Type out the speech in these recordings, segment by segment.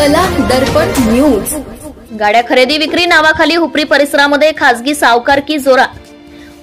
कला दर्पण न्यूज। गाड्या खरेदी विक्री नावाखाली हुपरी परिसरामध्ये खासगी सावकारकी जोरात।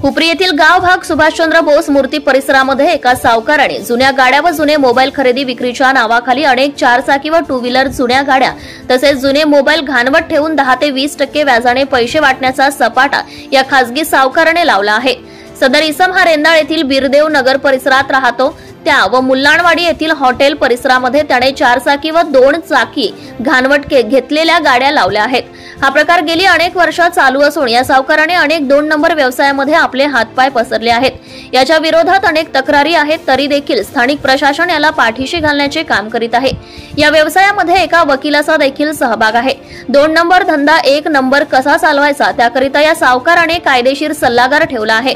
हुपरी येथील गाव भाग सुभाषचंद्र बोस मूर्ती परिसरामध्ये एका सावकाराने जुन्या गाड्या व जुने मोबाईल खरेदी विक्रीच्या नावाखाली अनेक चारचाकी व टू व्हीलर जुन्या गाड्या तसेच जुने मोबाईल घाणवट ठेवून 10 ते 20% व्याजाने पैसे वाटण्याचा सपाटा या खासगी सावकाराने लावला आहे। सदर इसम हा रेंदाळ येथील बिरदेव नगर परिसरात राहतो। त्या व मुल्लाणवाडी येथील हॉटेल परिसरामध्ये त्याने 4 चाकी व 2 चाकी घाणवट घेतलेल्या गाड्या लावल्या आहेत। हा प्रकार गेली अनेक वर्ष चालू असून या सावकाराने अनेक 2 नंबर व्यवसायामध्ये आपले हातपाय पसरले आहेत। याच्या विरोधात अनेक तक्रारी आहेत, तरी देखील स्थानिक प्रशासन याला पाठीशी घालण्याचे काम करीत आहे। या व्यवसायामध्ये एका वकिलाचा देखील सहभाग आहे। 2 नंबर धंदा 1 नंबर कसा चालवायचा त्याकरिता या सावकाराने कायदेशीर सल्लागार ठेवला आहे।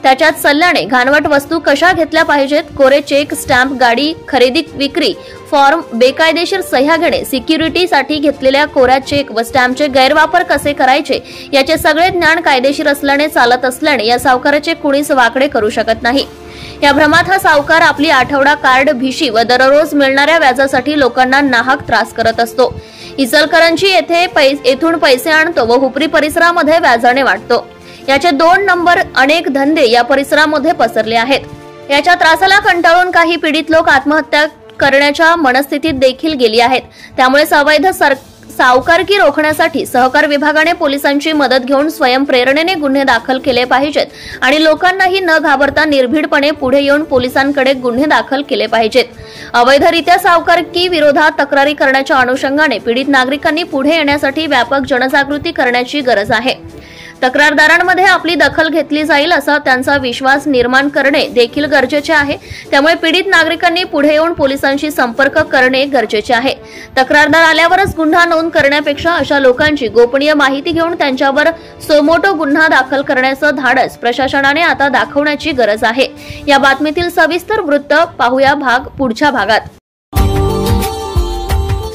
त्याच्याच सल्ल्याने घाणवट वस्तू कशा घेतल्या पाहिजेत, कोरे चेक, स्टॅम्प, गाडी खरेदी विक्री फॉर्म, बेकायदेशीर सह्या घेणे, सिक्युरिटीसाठी घेतलेल्या कोऱ्या चेक व स्टॅम्पचे गैरवापर कसे करायचे याचे सगळे ज्ञान कायदेशीर असल्याने चालत असल्याने या सावकाराचे कुणीच वाकडे करू शकत नाही। या भ्रमात हा सावकार आपली आठवडा कार्ड भिशी व दररोज मिळणाऱ्या व्याजासाठी लोकांना नाहक त्रास करत असतो। इचलकरंजी येथून पैसे आणतो व हुपरी परिसरामध्ये व्याजाने वाटतो। याचे 2 नंबर अनेक धंदे या परिसरामध्ये पसरले आहेत। याच्या त्रासाला कंटाळून काही पीडित लोक आत्महत्या करण्याच्या मनस्थितीत देखील गेली आहेत। त्यामुळे अवैध सावकारकी रोखण्यासाठी सहकार विभागाने पोलिसांची मदत घेऊन स्वयंप्रेरणेने गुन्हे दाखल केले पाहिजेत आणि लोकांनाही न घाबरता निर्भीडपणे पुढे येऊन पोलिसांकडे गुन्हे दाखल केले पाहिजेत। अवैधरित्या सावकारकी विरोधात तक्रारी करण्याच्या अनुषंगाने पीडित नागरिकांनी पुढे येण्यासाठी व्यापक जनजागृती करण्याची गरज आहे। तक्रारदारांमध्ये आपली दखल घेतली जाईल असा त्यांचा विश्वास निर्माण करणे देखील गरजेचे आहे। त्यामुळे पीडित नागरिकांनी पुढे येऊन पोलिसांशी संपर्क करणे गरजेचे आहे। तक्रारदार आल्यावरच गुन्हा नोंद करण्यापेक्षा अशा लोकांची गोपनीय माहिती घेऊन त्यांच्यावर सोमोटो गुन्हा दाखल करण्याचं धाडस प्रशासनाने आता दाखवण्याची गरज आहे। या बातमीतील सविस्तर वृत्त पाहूया पुढच्या भागात।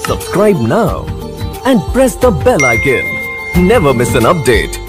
Subscribe now and press the bell icon. Never miss an update.